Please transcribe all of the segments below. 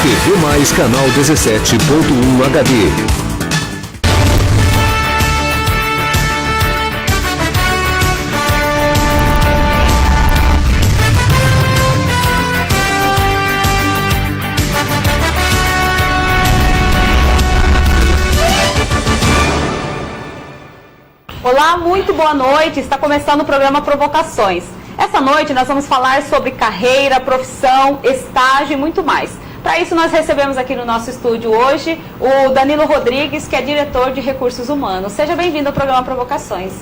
TV Mais canal 17.1 HD. Olá, muito boa noite. Está começando o programa Provocações. Essa noite nós vamos falar sobre carreira, profissão, estágio e muito mais. Para isso nós recebemos aqui no nosso estúdio hoje o Danilo Rodrigues, que é diretor de Recursos Humanos. Seja bem-vindo ao programa Provocações.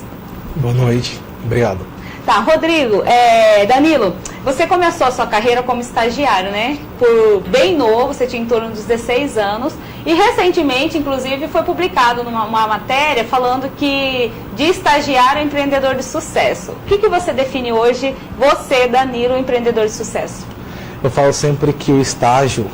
Boa noite, obrigado. Tá, Rodrigo, Danilo, você começou a sua carreira como estagiário, né? Por bem novo, você tinha em torno dos 16 anos e recentemente, inclusive, foi publicado uma matéria falando que de estagiário a empreendedor de sucesso. O que você define hoje, você, Danilo, empreendedor de sucesso? Eu falo sempre que o estágio,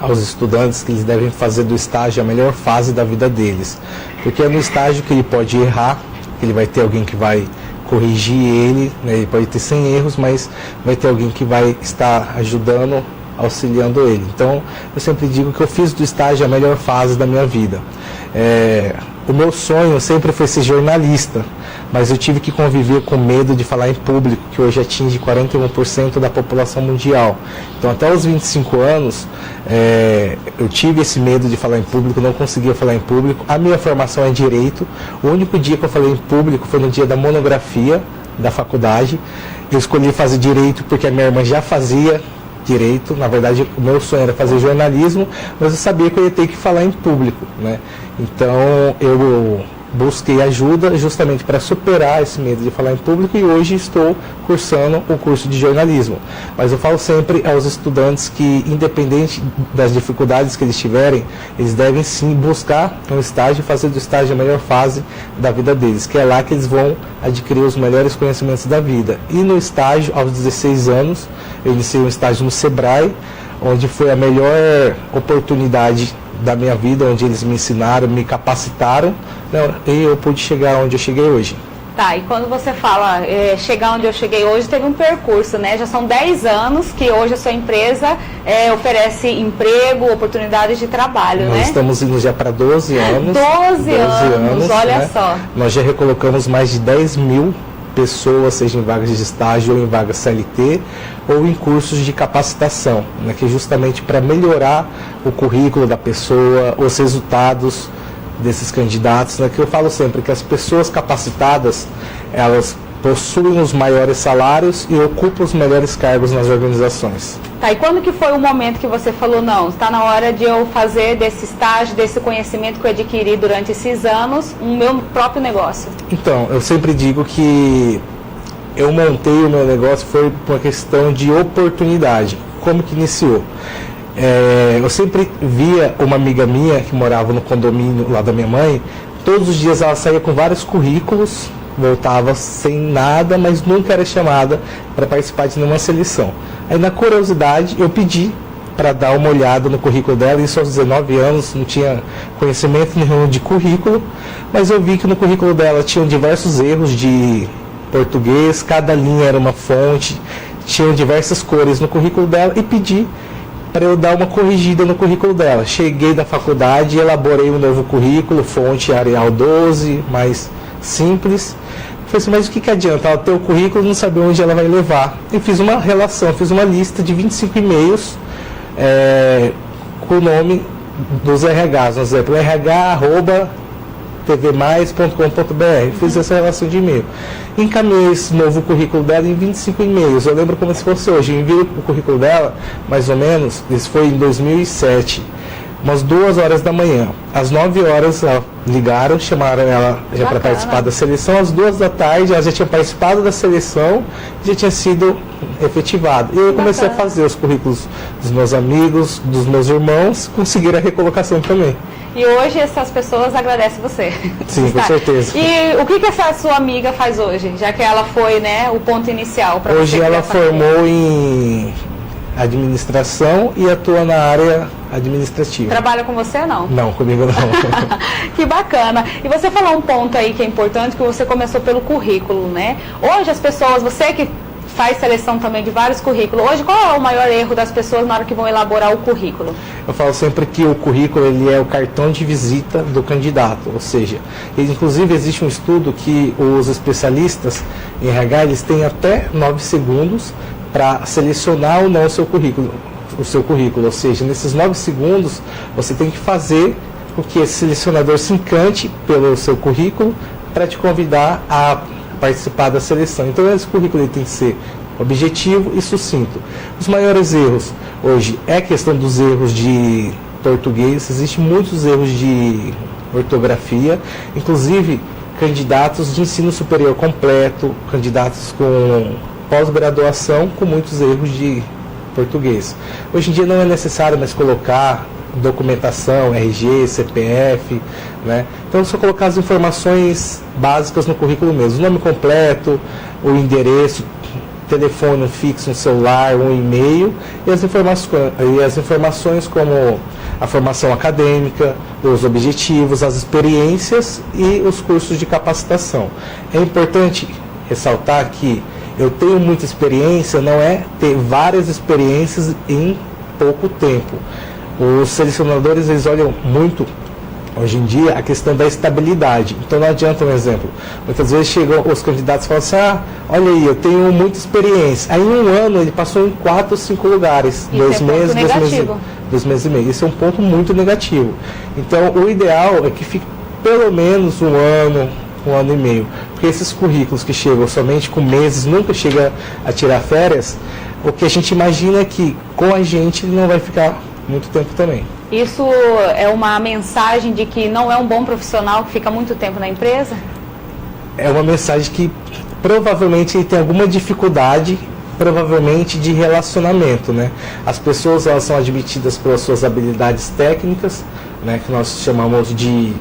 aos estudantes, que eles devem fazer do estágio a melhor fase da vida deles. Porque é no estágio que ele pode errar, que ele vai ter alguém que vai corrigir ele, né? Ele pode ter 100 erros, mas vai ter alguém que vai estar ajudando, auxiliando ele. Então, eu sempre digo que eu fiz do estágio a melhor fase da minha vida. O meu sonho sempre foi ser jornalista, mas eu tive que conviver com medo de falar em público, que hoje atinge 41% da população mundial. Então, até os 25 anos, eu tive esse medo de falar em público, não conseguia falar em público. A minha formação é em Direito. O único dia que eu falei em público foi no dia da monografia da faculdade. Eu escolhi fazer Direito porque a minha irmã já fazia Direito. Na verdade, o meu sonho era fazer jornalismo, mas eu sabia que eu ia ter que falar em público, né? Então, eu busquei ajuda justamente para superar esse medo de falar em público e hoje estou cursando o curso de jornalismo. Mas eu falo sempre aos estudantes que, independente das dificuldades que eles tiverem, eles devem sim buscar um estágio e fazer do estágio a melhor fase da vida deles, que é lá que eles vão adquirir os melhores conhecimentos da vida. E no estágio, aos 16 anos, eu iniciei um estágio no Sebrae, onde foi a melhor oportunidade da minha vida, onde eles me ensinaram, me capacitaram, né, e eu pude chegar onde eu cheguei hoje. Tá, e quando você fala chegar onde eu cheguei hoje, teve um percurso, né? Já são 10 anos que hoje a sua empresa oferece emprego, oportunidades de trabalho, Nós né? estamos indo já para 12 anos. 12 anos, olha, né? Só. Nós já recolocamos mais de 10 mil pessoas, seja em vagas de estágio ou em vagas CLT, ou em cursos de capacitação, né, que é justamente para melhorar o currículo da pessoa, os resultados desses candidatos, né, que eu falo sempre que as pessoas capacitadas, elas possuem os maiores salários e ocupam os melhores cargos nas organizações. Tá, e quando que foi o momento que você falou, não, está na hora de eu fazer desse estágio, desse conhecimento que eu adquiri durante esses anos, um meu próprio negócio? Então, eu sempre digo que eu montei o meu negócio foi por uma questão de oportunidade. Como que iniciou? Eu sempre via uma amiga minha que morava no condomínio lá da minha mãe, todos os dias ela saía com vários currículos, voltava sem nada, mas nunca era chamada para participar de nenhuma seleção. Aí, na curiosidade, eu pedi para dar uma olhada no currículo dela. Isso aos 19 anos, não tinha conhecimento nenhum de currículo, mas eu vi que no currículo dela tinham diversos erros de português, cada linha era uma fonte, tinham diversas cores no currículo dela e pedi para eu dar uma corrigida no currículo dela. Cheguei da faculdade, elaborei um novo currículo, fonte Arial 12, mais simples. Falei assim, mas o que adianta ela ter o currículo e não saber onde ela vai levar? E fiz uma relação, fiz uma lista de 25 e-mails com o nome dos RHs, por exemplo, rh@tvmais.com.br. Fiz essa relação de e-mail. Encaminhei esse novo currículo dela em 25 e-mails. Eu lembro como se fosse hoje. Eu enviei o currículo dela, mais ou menos, isso foi em 2007. Umas 2 horas da manhã. Às 9 horas ela ligaram, chamaram ela já para participar da seleção. Às 2 da tarde ela já tinha participado da seleção, já tinha sido efetivada. E eu comecei a fazer os currículos dos meus amigos, dos meus irmãos, conseguiram a recolocação também. E hoje essas pessoas agradecem você. Sim, com certeza. E o que essa sua amiga faz hoje, já que ela foi, né, o ponto inicial para você? Hoje ela formou em administração e atua na área administrativa. Trabalha com você ou não? Não, comigo não. Que bacana. E você falou um ponto aí que é importante, que você começou pelo currículo, né? Hoje as pessoas, você que faz seleção também de vários currículos. Hoje, qual é o maior erro das pessoas na hora que vão elaborar o currículo? Eu falo sempre que o currículo ele é o cartão de visita do candidato, ou seja, inclusive existe um estudo que os especialistas em RH eles têm até 9 segundos para selecionar ou não o seu currículo, ou seja, nesses 9 segundos você tem que fazer com que esse selecionador se encante pelo seu currículo para te convidar a participar da seleção. Então esse currículo ele tem que ser objetivo e sucinto. Os maiores erros hoje é a questão dos erros de português, existem muitos erros de ortografia, inclusive candidatos de ensino superior completo, candidatos com pós-graduação com muitos erros de português. Hoje em dia não é necessário mais colocar documentação, RG, CPF, né? Então só colocar as informações básicas no currículo mesmo, o nome completo, o endereço, telefone fixo, um celular, um e-mail e as informações como a formação acadêmica, os objetivos, as experiências e os cursos de capacitação. É importante ressaltar que eu tenho muita experiência, não é ter várias experiências em pouco tempo. Os selecionadores eles olham muito, hoje em dia, a questão da estabilidade. Então não adianta um exemplo. Muitas vezes chegam os candidatos e falam assim, olha aí, eu tenho muita experiência. Aí em um ano ele passou em 4 ou 5 lugares. Isso 2 meses, negativo. 2 meses e meio. Isso é um ponto muito negativo. Então o ideal é que fique pelo menos um ano e meio. Porque esses currículos que chegam somente com meses, nunca chega a tirar férias, o que a gente imagina é que com a gente ele não vai ficar muito tempo também. Isso é uma mensagem de que não é um bom profissional que fica muito tempo na empresa? É uma mensagem que provavelmente ele tem alguma dificuldade, provavelmente de relacionamento, né? As pessoas elas são admitidas pelas suas habilidades técnicas, né? Que nós chamamos de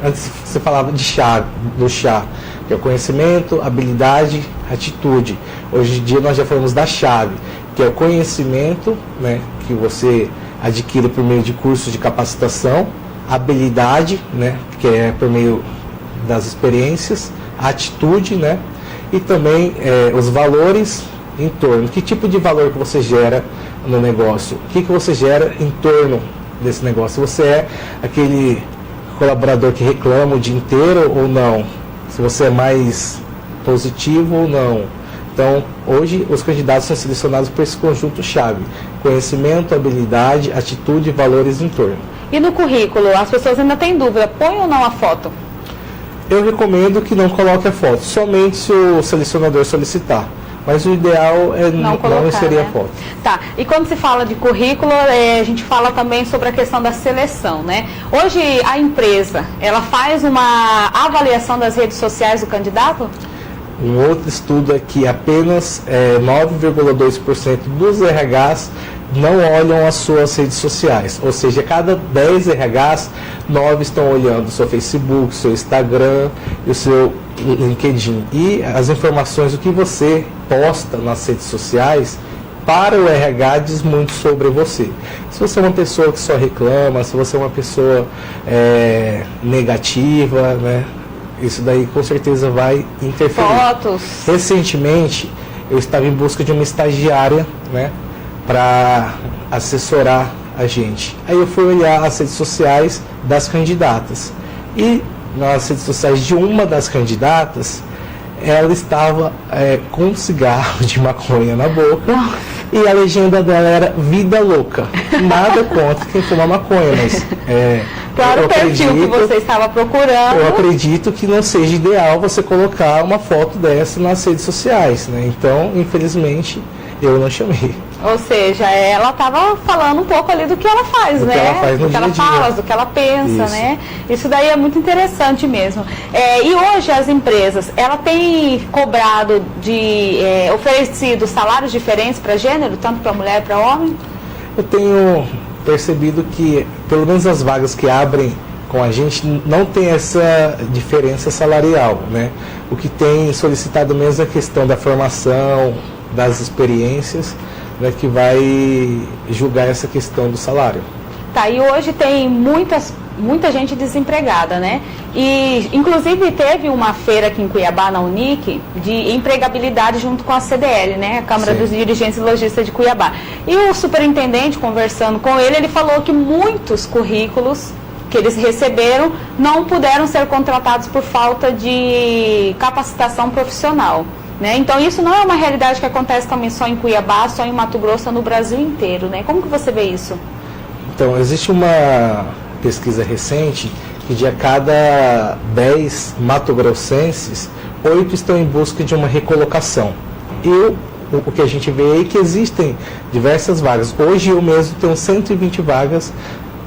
antes você falava de do chá, que é o conhecimento, habilidade, atitude. Hoje em dia nós já falamos da chave, que é o conhecimento, né, que você adquire por meio de cursos de capacitação, habilidade, né, que é por meio das experiências, atitude, né, e também os valores em torno. Que tipo de valor que você gera no negócio? O que você gera em torno desse negócio? Se você é aquele colaborador que reclama o dia inteiro ou não? Se você é mais positivo ou não? Então, hoje, os candidatos são selecionados por esse conjunto-chave: conhecimento, habilidade, atitude e valores em torno. E no currículo, as pessoas ainda têm dúvida, põe ou não a foto? Eu recomendo que não coloque a foto, somente se o selecionador solicitar. Mas o ideal é não inserir, né, a foto. Tá, e quando se fala de currículo, a gente fala também sobre a questão da seleção, né? Hoje, a empresa, ela faz uma avaliação das redes sociais do candidato? Um outro estudo é que apenas 9,2% dos RHs não olham as suas redes sociais. Ou seja, cada 10 RHs, 9 estão olhando o seu Facebook, o seu Instagram e o seu LinkedIn. E as informações, o que você posta nas redes sociais, para o RH diz muito sobre você. Se você é uma pessoa que só reclama, se você é uma pessoa negativa, né? Isso daí com certeza vai interferir. Fotos. Recentemente, eu estava em busca de uma estagiária, né, para assessorar a gente. Aí eu fui olhar as redes sociais das candidatas. E nas redes sociais de uma das candidatas, ela estava com um cigarro de maconha na boca. E a legenda dela era vida louca. Nada contra quem fuma maconha, mas claro, o perfil que você estava procurando. Eu acredito que não seja ideal você colocar uma foto dessa nas redes sociais, né? Então, infelizmente, eu não chamei. Ou seja, ela estava falando um pouco ali do que ela faz, do né? Que ela faz no do que ela fala, do que ela pensa, Isso. né? Isso daí é muito interessante mesmo. E hoje as empresas, ela tem cobrado oferecido salários diferentes para gênero, tanto para mulher e para homem? Eu tenho percebido que, pelo menos as vagas que abrem com a gente, não tem essa diferença salarial, né? O que tem solicitado mesmo é a questão da formação, das experiências, né, que vai julgar essa questão do salário. Tá, e hoje tem muitas muita gente desempregada, né? E, inclusive, teve uma feira aqui em Cuiabá, na Unic, de empregabilidade junto com a CDL, né? A Câmara Sim. dos Dirigentes e Lojistas de Cuiabá. E o superintendente, conversando com ele, ele falou que muitos currículos que eles receberam não puderam ser contratados por falta de capacitação profissional, né? Então, isso não é uma realidade que acontece também só em Cuiabá, só em Mato Grosso, no Brasil inteiro, né? Como que você vê isso? Então, existe uma pesquisa recente que de a cada 10 mato-grossenses, 8 estão em busca de uma recolocação. E o que a gente vê é que existem diversas vagas. Hoje eu mesmo tenho 120 vagas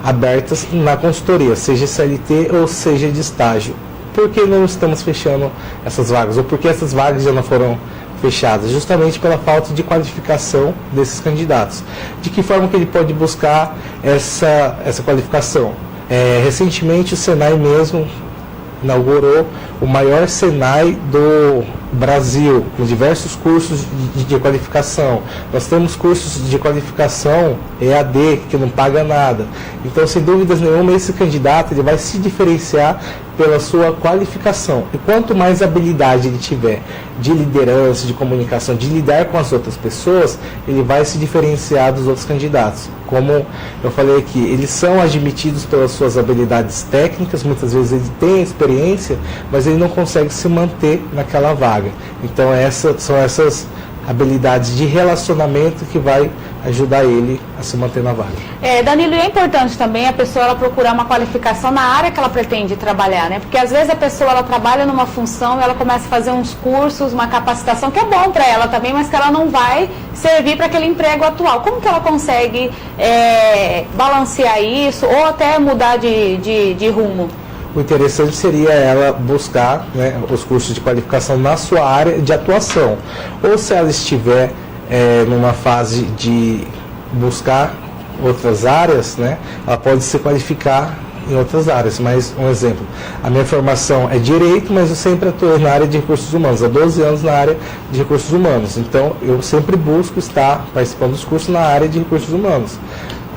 abertas na consultoria, seja CLT ou seja de estágio. Por que não estamos fechando essas vagas? Ou por que essas vagas já não foram fechadas? Justamente pela falta de qualificação desses candidatos. De que forma que ele pode buscar essa qualificação? Recentemente o Senai mesmo inaugurou o maior Senai do Brasil, com diversos cursos de qualificação. Nós temos cursos de qualificação EAD, que não paga nada. Então, sem dúvidas nenhuma, esse candidato ele vai se diferenciar pela sua qualificação. E quanto mais habilidade ele tiver de liderança, de comunicação, de lidar com as outras pessoas, ele vai se diferenciar dos outros candidatos. Como eu falei aqui, eles são admitidos pelas suas habilidades técnicas, muitas vezes ele tem experiência, mas ele não consegue se manter naquela vaga. Então são essas habilidades de relacionamento que vai ajudar ele a se manter na vaga. Danilo, e é importante também a pessoa ela procurar uma qualificação na área que ela pretende trabalhar, né? Porque às vezes a pessoa ela trabalha numa função e ela começa a fazer uns cursos, uma capacitação que é bom para ela também, mas que ela não vai servir para aquele emprego atual. Como que ela consegue balancear isso ou até mudar de rumo? O interessante seria ela buscar, né, os cursos de qualificação na sua área de atuação. Ou se ela estiver numa fase de buscar outras áreas, né, ela pode se qualificar em outras áreas. Mas, um exemplo, a minha formação é Direito, mas eu sempre atuei na área de Recursos Humanos, há 12 anos na área de Recursos Humanos. Então, eu sempre busco estar participando dos cursos na área de Recursos Humanos.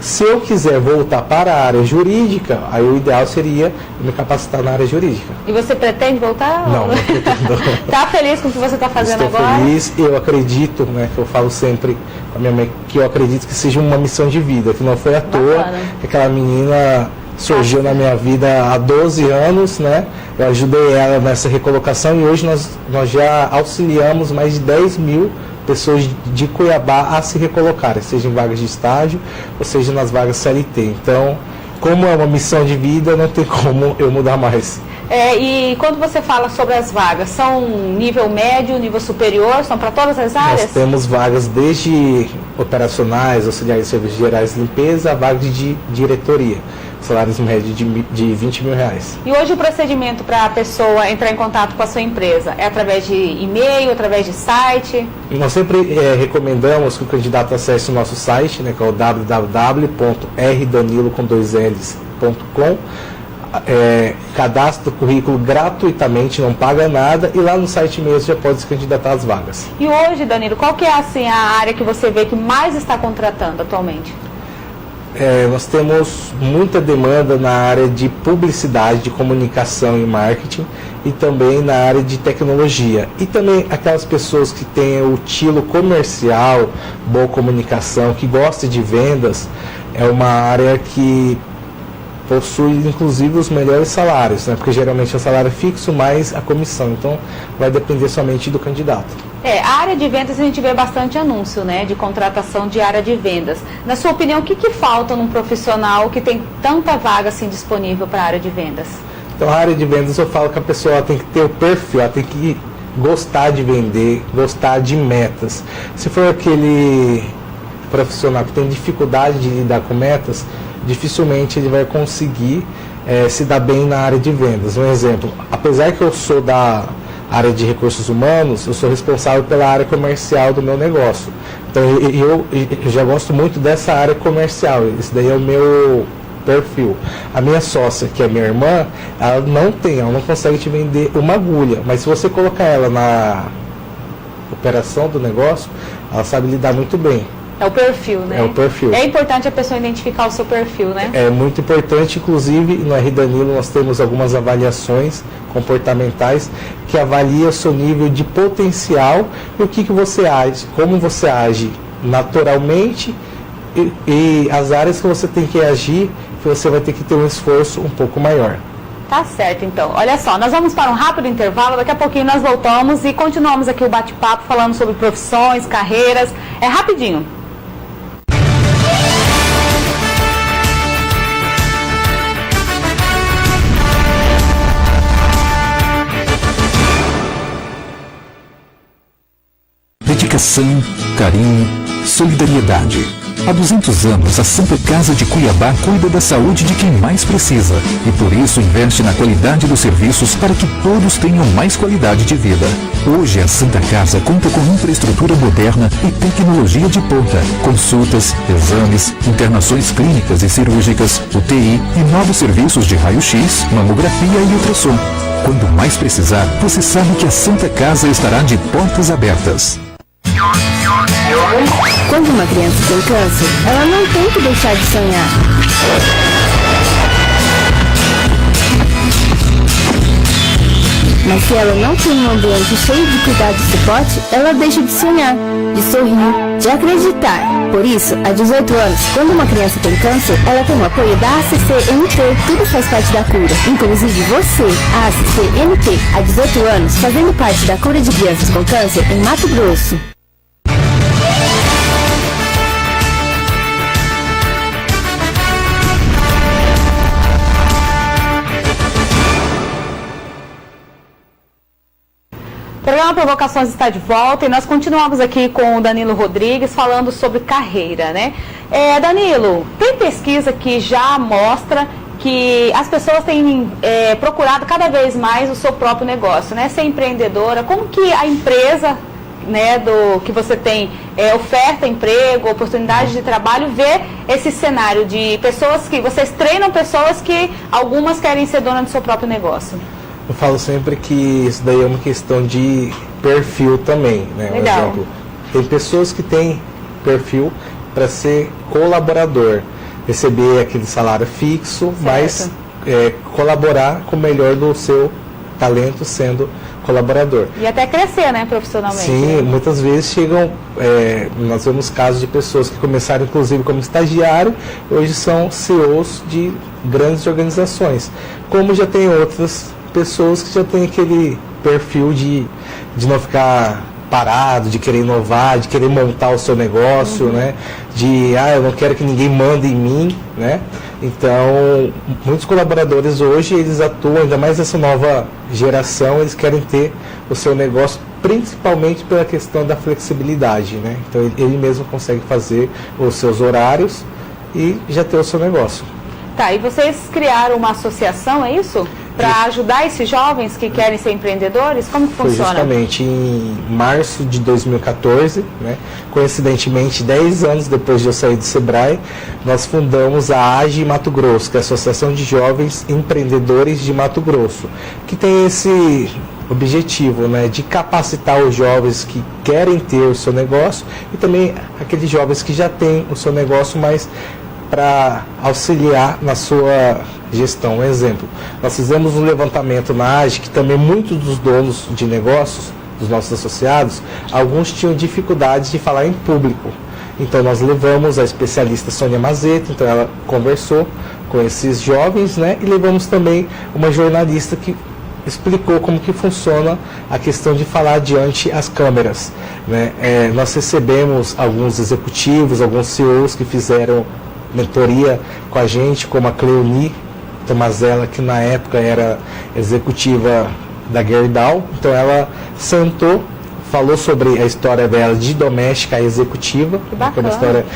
Se eu quiser voltar para a área jurídica, aí o ideal seria me capacitar na área jurídica. E você pretende voltar? Não pretendo. Está feliz com o que você está fazendo Estou agora? feliz, eu acredito, né, que eu falo sempre com a minha mãe, que eu acredito que seja uma missão de vida, que não foi à toa Bacana. que aquela menina surgiu na minha vida há 12 anos, né? Eu ajudei ela nessa recolocação e hoje nós já auxiliamos mais de 10 mil pessoas de Cuiabá a se recolocarem, seja em vagas de estágio ou seja nas vagas CLT. Então, como é uma missão de vida, não tem como eu mudar mais. E quando você fala sobre as vagas, são nível médio, nível superior, são para todas as áreas? Nós temos vagas desde operacionais, auxiliares de serviços gerais de limpeza, a vaga de diretoria. Salários médios de 20 mil reais. E hoje o procedimento para a pessoa entrar em contato com a sua empresa é através de e-mail, através de site? Nós sempre recomendamos que o candidato acesse o nosso site, né, que é o www.rdanilo.com. Cadastra o currículo gratuitamente, não paga nada, e lá no site mesmo já pode se candidatar às vagas. E hoje, Danilo, qual que é assim, a área que você vê que mais está contratando atualmente? Nós temos muita demanda na área de publicidade, de comunicação e marketing, e também na área de tecnologia. E também aquelas pessoas que têm o tino comercial, boa comunicação, que gostam de vendas, é uma área que possui inclusive os melhores salários, né? Porque geralmente é o salário fixo mais a comissão, então vai depender somente do candidato. A área de vendas a gente vê bastante anúncio, né, de contratação de área de vendas. Na sua opinião, o que falta num profissional que tem tanta vaga assim disponível para a área de vendas? Então, a área de vendas, eu falo que a pessoa tem que ter o perfil, ela tem que gostar de vender, gostar de metas. Se for aquele profissional que tem dificuldade de lidar com metas, dificilmente ele vai conseguir se dar bem na área de vendas. Um exemplo, apesar que eu sou da área de recursos humanos, eu sou responsável pela área comercial do meu negócio. Então eu já gosto muito dessa área comercial, esse daí é o meu perfil. A minha sócia, que é minha irmã, ela não consegue te vender uma agulha, mas se você colocar ela na operação do negócio, ela sabe lidar muito bem. É o perfil, né? É o perfil. É importante a pessoa identificar o seu perfil, né? É muito importante, inclusive, no R Danilo nós temos algumas avaliações comportamentais que avalia o seu nível de potencial e o que você age, como você age naturalmente e as áreas que você tem que agir, que você vai ter que ter um esforço um pouco maior. Tá certo, então. Olha só, nós vamos para um rápido intervalo, daqui a pouquinho nós voltamos e continuamos aqui o bate-papo falando sobre profissões, carreiras. É rapidinho. Dedicação, carinho, solidariedade. Há 200 anos, a Santa Casa de Cuiabá cuida da saúde de quem mais precisa e por isso investe na qualidade dos serviços para que todos tenham mais qualidade de vida. Hoje, a Santa Casa conta com infraestrutura moderna e tecnologia de ponta, consultas, exames, internações clínicas e cirúrgicas, UTI e novos serviços de raio-x, mamografia e ultrassom. Quando mais precisar, você sabe que a Santa Casa estará de portas abertas. Quando uma criança tem câncer, ela não tem que deixar de sonhar. Mas se ela não tem um ambiente cheio de cuidado e suporte, ela deixa de sonhar, de sorrir, de acreditar. Por isso, há 18 anos, quando uma criança tem câncer, ela tem o apoio da ACCMT. Tudo faz parte da cura, inclusive você. A ACCMT, há 18 anos, fazendo parte da cura de crianças com câncer em Mato Grosso. O programa Provocações está de volta e nós continuamos aqui com o Danilo Rodrigues falando sobre carreira, né? Danilo, tem pesquisa que já mostra que as pessoas têm procurado cada vez mais o seu próprio negócio, né? Ser empreendedora, como que a empresa, né, que você tem oferta, emprego, oportunidade de trabalho, vê esse cenário de pessoas que vocês treinam pessoas que algumas querem ser donas do seu próprio negócio? Eu falo sempre que isso daí é uma questão de perfil também, né? Legal. Um exemplo, tem pessoas que têm perfil para ser colaborador, receber aquele salário fixo, certo, mas colaborar com o melhor do seu talento sendo colaborador. E até crescer, né, profissionalmente. Sim, né? muitas vezes chegam, nós vemos casos de pessoas que começaram inclusive como estagiário, hoje são CEOs de grandes organizações, como já tem outras pessoas que já têm aquele perfil de não ficar parado, de querer inovar, de querer montar o seu negócio, né? De, eu não quero que ninguém mande em mim, né? Então, muitos colaboradores hoje, eles atuam, ainda mais essa nova geração, eles querem ter o seu negócio, principalmente pela questão da flexibilidade, né? Então, ele mesmo consegue fazer os seus horários e já ter o seu negócio. Tá, e vocês criaram uma associação, é isso? Para ajudar esses jovens que querem ser empreendedores? Como que Foi funciona? justamente em março de 2014, né? Coincidentemente, 10 anos depois de eu sair do Sebrae, nós fundamos a AGE Mato Grosso, que é a Associação de Jovens Empreendedores de Mato Grosso, que tem esse objetivo, né, de capacitar os jovens que querem ter o seu negócio e também aqueles jovens que já têm o seu negócio, mas para auxiliar na sua gestão. Um exemplo, nós fizemos um levantamento na AGE que também muitos dos donos de negócios, dos nossos associados, alguns tinham dificuldades de falar em público. Então nós levamos a especialista Sônia Mazeto, então ela conversou com esses jovens, né, e levamos também uma jornalista que explicou como que funciona a questão de falar diante as câmeras, né? Nós recebemos alguns executivos, alguns CEOs que fizeram mentoria com a gente, como a Cleoni Tomazella, que na época era executiva da Gerdau. Então ela sentou, falou sobre a história dela de doméstica a executiva, que é uma história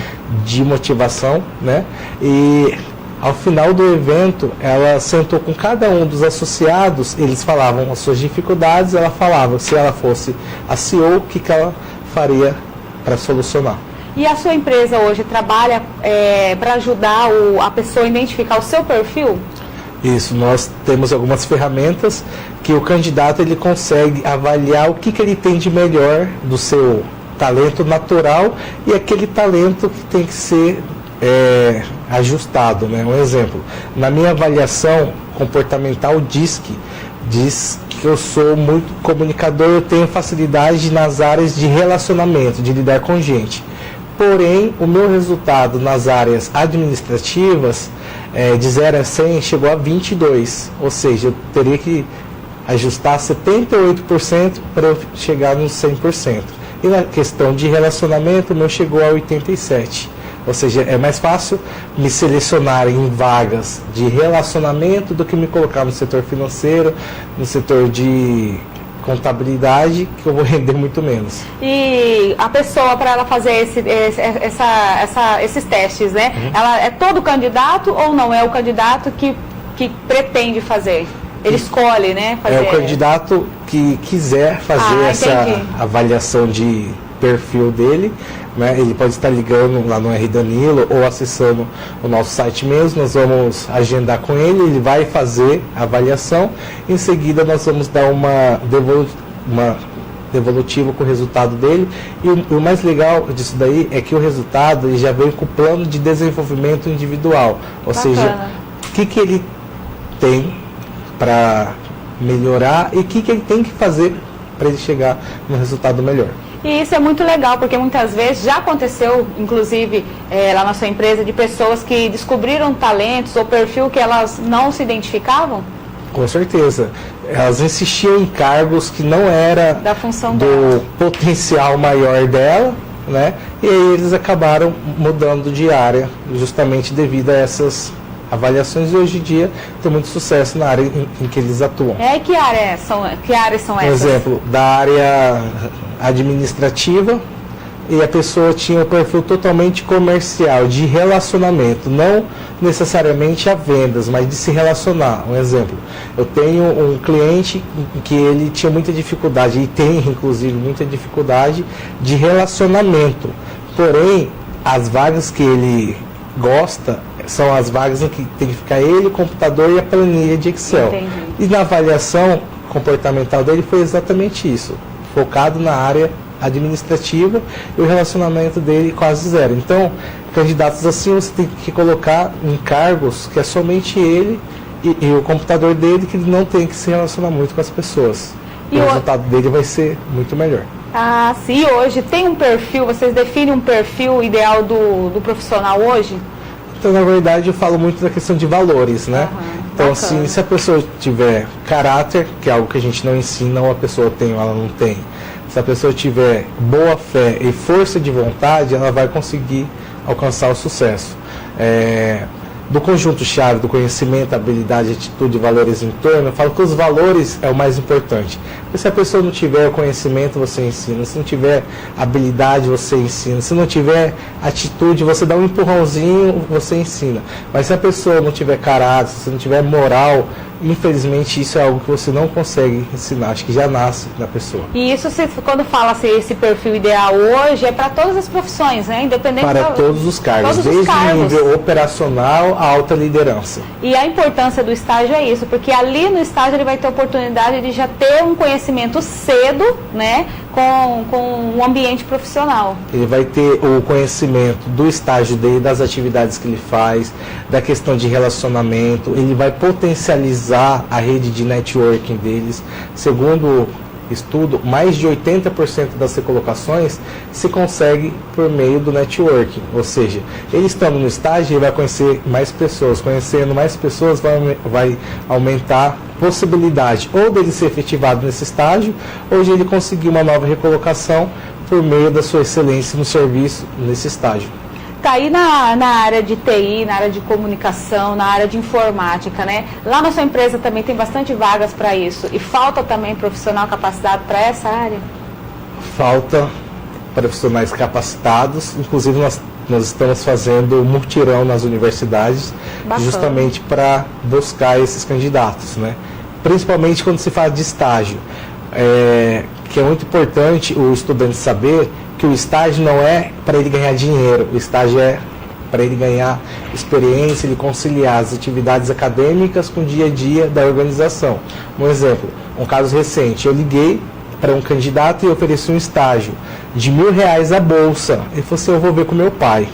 de motivação, né? E ao final do evento, ela sentou com cada um dos associados, eles falavam as suas dificuldades, ela falava se ela fosse a CEO, o que ela faria para solucionar. E a sua empresa hoje trabalha para ajudar a pessoa a identificar o seu perfil? Isso, nós temos algumas ferramentas que o candidato ele consegue avaliar o que ele tem de melhor do seu talento natural e aquele talento que tem que ser ajustado, né? Um exemplo, na minha avaliação comportamental diz que eu sou muito comunicador, eu tenho facilidade nas áreas de relacionamento, de lidar com gente. Porém, o meu resultado nas áreas administrativas, de 0 a 100, chegou a 22. Ou seja, eu teria que ajustar 78% para eu chegar nos 100%. E na questão de relacionamento, o meu chegou a 87%. Ou seja, é mais fácil me selecionar em vagas de relacionamento do que me colocar no setor financeiro, no setor de contabilidade, que eu vou render muito menos. E a pessoa, para ela fazer esses testes, né? Ela é todo candidato ou não é o candidato que pretende fazer? Ele escolhe, né? Fazer... É o candidato que quiser fazer essa avaliação de perfil dele, né? Ele pode estar ligando lá no R Danilo ou acessando o nosso site mesmo. Nós vamos agendar com ele, ele vai fazer a avaliação. Em seguida, nós vamos dar uma devolutiva com o resultado dele. E o mais legal disso daí é que o resultado ele já vem com o plano de desenvolvimento individual. Ou seja, o que ele tem para melhorar e o que ele tem que fazer para ele chegar no resultado melhor. E isso é muito legal, porque muitas vezes já aconteceu, inclusive lá na sua empresa, de pessoas que descobriram talentos ou perfil que elas não se identificavam? Com certeza. Elas insistiam em cargos que não era da função do dela, potencial maior dela, né? E aí eles acabaram mudando de área, justamente devido a essas avaliações, e hoje em dia tem muito sucesso na área em que eles atuam. Que áreas são essas? Por exemplo, da área administrativa, e a pessoa tinha um perfil totalmente comercial, de relacionamento, não necessariamente a vendas, mas de se relacionar. Um exemplo, eu tenho um cliente que ele tinha muita dificuldade, e tem inclusive muita dificuldade de relacionamento, porém as vagas que ele gosta são as vagas em que tem que ficar ele, o computador e a planilha de Excel. Entendi. E na avaliação comportamental dele foi exatamente isso, focado na área administrativa, e o relacionamento dele quase zero. Então, candidatos assim você tem que colocar em cargos que é somente ele e o computador dele, que ele não tem que se relacionar muito com as pessoas. E o resultado dele vai ser muito melhor. Ah, sim. Hoje tem um perfil, vocês definem um perfil ideal do profissional hoje? Então, na verdade, eu falo muito da questão de valores, né? Então, assim, se a pessoa tiver caráter, que é algo que a gente não ensina, ou a pessoa tem ou ela não tem. Se a pessoa tiver boa fé e força de vontade, ela vai conseguir alcançar o sucesso. Do conjunto-chave do conhecimento, habilidade, atitude, valores em torno, eu falo que os valores é o mais importante. Porque se a pessoa não tiver o conhecimento, você ensina. Se não tiver habilidade, você ensina. Se não tiver atitude, você dá um empurrãozinho, você ensina. Mas se a pessoa não tiver caráter, se não tiver moral, infelizmente isso é algo que você não consegue ensinar. Acho que já nasce na pessoa. E isso, quando fala-se esse perfil ideal hoje, é para todas as profissões, né? Independente para todos os cargos, desde o nível operacional à alta liderança. E a importância do estágio é isso, porque ali no estágio ele vai ter oportunidade de já ter um conhecimento cedo, né? Com um ambiente profissional. Ele vai ter o conhecimento do estágio dele, das atividades que ele faz, da questão de relacionamento, ele vai potencializar a rede de networking deles. Segundo estudo, mais de 80% das recolocações se consegue por meio do networking, ou seja, ele estando no estágio, ele vai conhecer mais pessoas, conhecendo mais pessoas vai aumentar a possibilidade ou dele ser efetivado nesse estágio, ou de ele conseguir uma nova recolocação por meio da sua excelência no serviço nesse estágio. Tá aí na área de TI, na área de comunicação, na área de informática, né? Lá na sua empresa também tem bastante vagas para isso. E falta também profissional capacitado para essa área? Falta profissionais capacitados. Inclusive nós estamos fazendo um mutirão nas universidades. Bacana. Justamente para buscar esses candidatos, né? Principalmente quando se fala de estágio. Que é muito importante o estudante saber que o estágio não é para ele ganhar dinheiro, o estágio é para ele ganhar experiência, ele conciliar as atividades acadêmicas com o dia a dia da organização. Um exemplo, um caso recente, eu liguei para um candidato e ofereci um estágio. de R$1.000 a bolsa. Ele falou assim, eu vou ver com meu pai.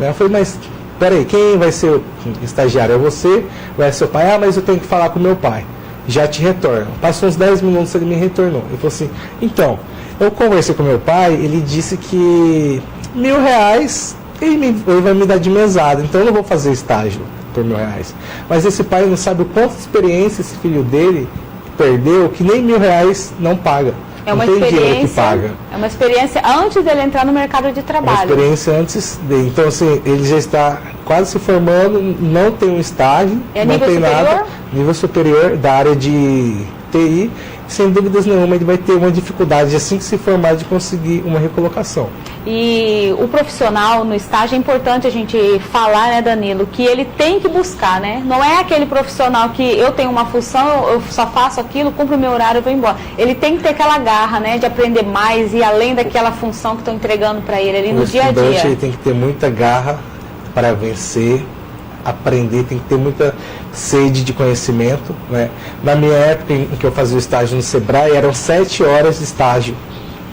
Eu falei, mas peraí, quem vai ser o estagiário? É você ou é seu pai? Ah, mas eu tenho que falar com meu pai. Já te retorno. Passou uns 10 minutos, ele me retornou. Ele falou assim, então, eu conversei com meu pai, ele disse que R$1.000 ele vai me dar de mesada, então eu não vou fazer estágio por R$1.000. Mas esse pai não sabe o quanto de experiência esse filho dele perdeu, que nem R$1.000 não paga. É uma não tem dinheiro que experiência, paga. é uma experiência antes dele entrar no mercado de Uma trabalho. experiência antes dele. Então, assim, ele já está quase se formando, não tem um estágio, É não nível tem superior? nada, nível superior da área de TI, sem dúvidas nenhuma ele vai ter uma dificuldade assim que se formar de conseguir uma recolocação. E o profissional no estágio, é importante a gente falar, né, Danilo, que ele tem que buscar, né? Não é aquele profissional que eu tenho uma função, eu só faço aquilo, cumpro o meu horário e vou embora. Ele tem que ter aquela garra, né, de aprender mais e além daquela função que estão entregando para ele ali no dia a estudante, dia. ele tem que ter muita garra para vencer, aprender, tem que ter muita sede de conhecimento, né? Na minha época em que eu fazia o estágio no Sebrae, eram 7 horas de estágio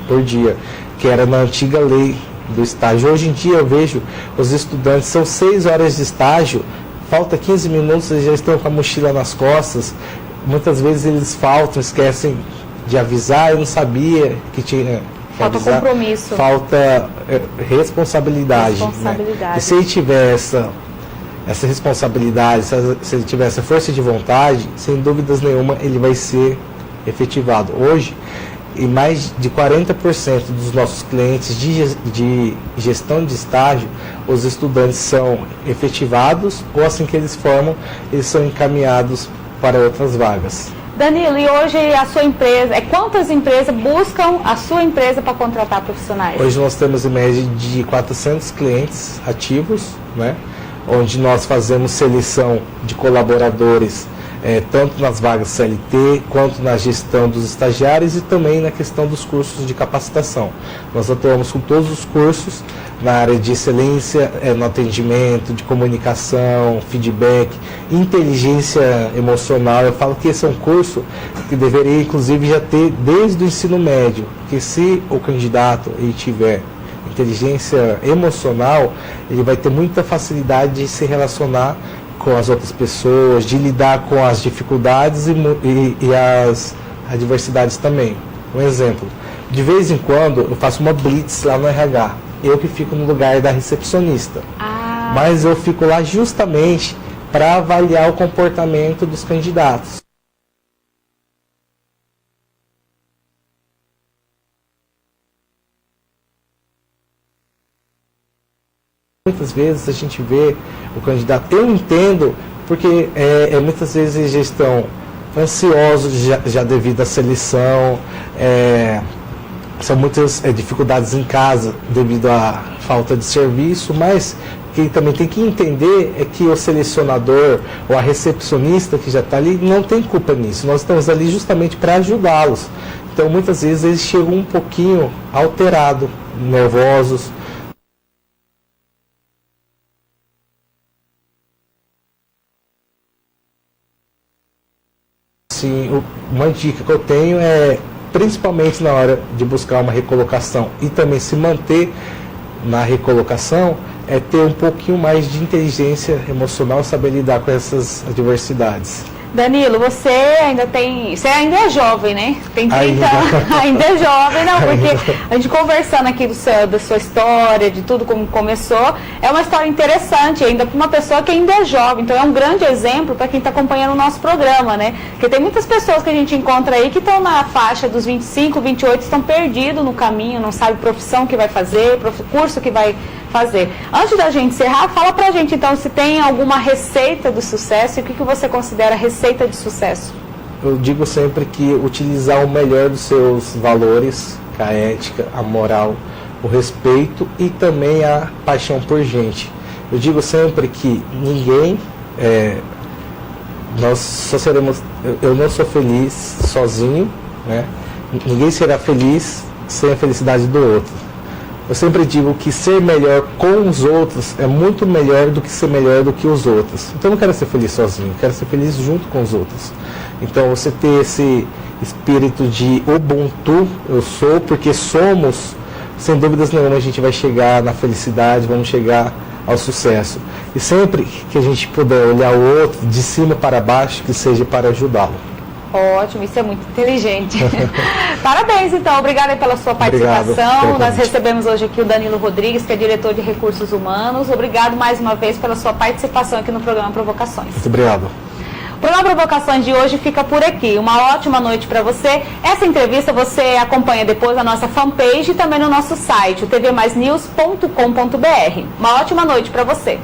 por dia, que era na antiga lei do estágio. Hoje em dia eu vejo os estudantes, são 6 horas de estágio, falta 15 minutos, eles já estão com a mochila nas costas, muitas vezes eles faltam, esquecem de avisar, eu não sabia que tinha que Falta avisar. compromisso. Falta responsabilidade. Responsabilidade. Né? E se ele tiver essa responsabilidade, se ele tiver essa força de vontade, sem dúvidas nenhuma ele vai ser efetivado. Hoje, em mais de 40% dos nossos clientes de gestão de estágio, os estudantes são efetivados ou assim que eles formam, eles são encaminhados para outras vagas. Danilo, e hoje a sua empresa, quantas empresas buscam a sua empresa para contratar profissionais? Hoje nós temos em média de 400 clientes ativos, né? Onde nós fazemos seleção de colaboradores, tanto nas vagas CLT, quanto na gestão dos estagiários e também na questão dos cursos de capacitação. Nós atuamos com todos os cursos na área de excelência, no atendimento, de comunicação, feedback, inteligência emocional. Eu falo que esse é um curso que deveria, inclusive, já ter desde o ensino médio, que se o candidato ele tiver inteligência emocional, ele vai ter muita facilidade de se relacionar com as outras pessoas, de lidar com as dificuldades e as adversidades também. Um exemplo, de vez em quando eu faço uma blitz lá no RH, eu que fico no lugar da recepcionista, mas eu fico lá justamente para avaliar o comportamento dos candidatos. Muitas vezes a gente vê o candidato, eu entendo, porque muitas vezes eles já estão ansiosos já devido à seleção, são muitas dificuldades em casa devido à falta de serviço, mas o que ele também tem que entender é que o selecionador ou a recepcionista que já está ali não tem culpa nisso, nós estamos ali justamente para ajudá-los. Então muitas vezes eles chegam um pouquinho alterados, nervosos. Sim, uma dica que eu tenho é, principalmente na hora de buscar uma recolocação e também se manter na recolocação, é ter um pouquinho mais de inteligência emocional, saber lidar com essas adversidades. Danilo, você ainda é jovem, né? Tem 30 ainda. ainda é jovem, não, porque a gente conversando aqui da sua história, de tudo como começou, é uma história interessante ainda para uma pessoa que ainda é jovem, então é um grande exemplo para quem está acompanhando o nosso programa, né? Porque tem muitas pessoas que a gente encontra aí que estão na faixa dos 25, 28, estão perdidos no caminho, não sabe profissão que vai fazer, curso que vai fazer. Antes da gente encerrar, fala pra gente então se tem alguma receita do sucesso e o que você considera receita de sucesso. Eu digo sempre que utilizar o melhor dos seus valores, a ética, a moral, o respeito e também a paixão por gente. Eu digo sempre que ninguém, nós só seremos, eu não sou feliz sozinho, né? Ninguém será feliz sem a felicidade do outro. Eu sempre digo que ser melhor com os outros é muito melhor do que ser melhor do que os outros. Então eu não quero ser feliz sozinho, eu quero ser feliz junto com os outros. Então você ter esse espírito de Ubuntu, eu sou porque somos, sem dúvidas nenhuma a gente vai chegar na felicidade, vamos chegar ao sucesso. E sempre que a gente puder olhar o outro de cima para baixo, que seja para ajudá-lo. Ótimo, isso é muito inteligente. Parabéns, então. Obrigada aí pela sua participação. Obrigado. Nós recebemos hoje aqui o Danilo Rodrigues, que é diretor de Recursos Humanos. Obrigado mais uma vez pela sua participação aqui no programa Provocações. Muito obrigado. O programa Provocações de hoje fica por aqui. Uma ótima noite para você. Essa entrevista você acompanha depois na nossa fanpage e também no nosso site, o tvmaisnews.com.br. Uma ótima noite para você.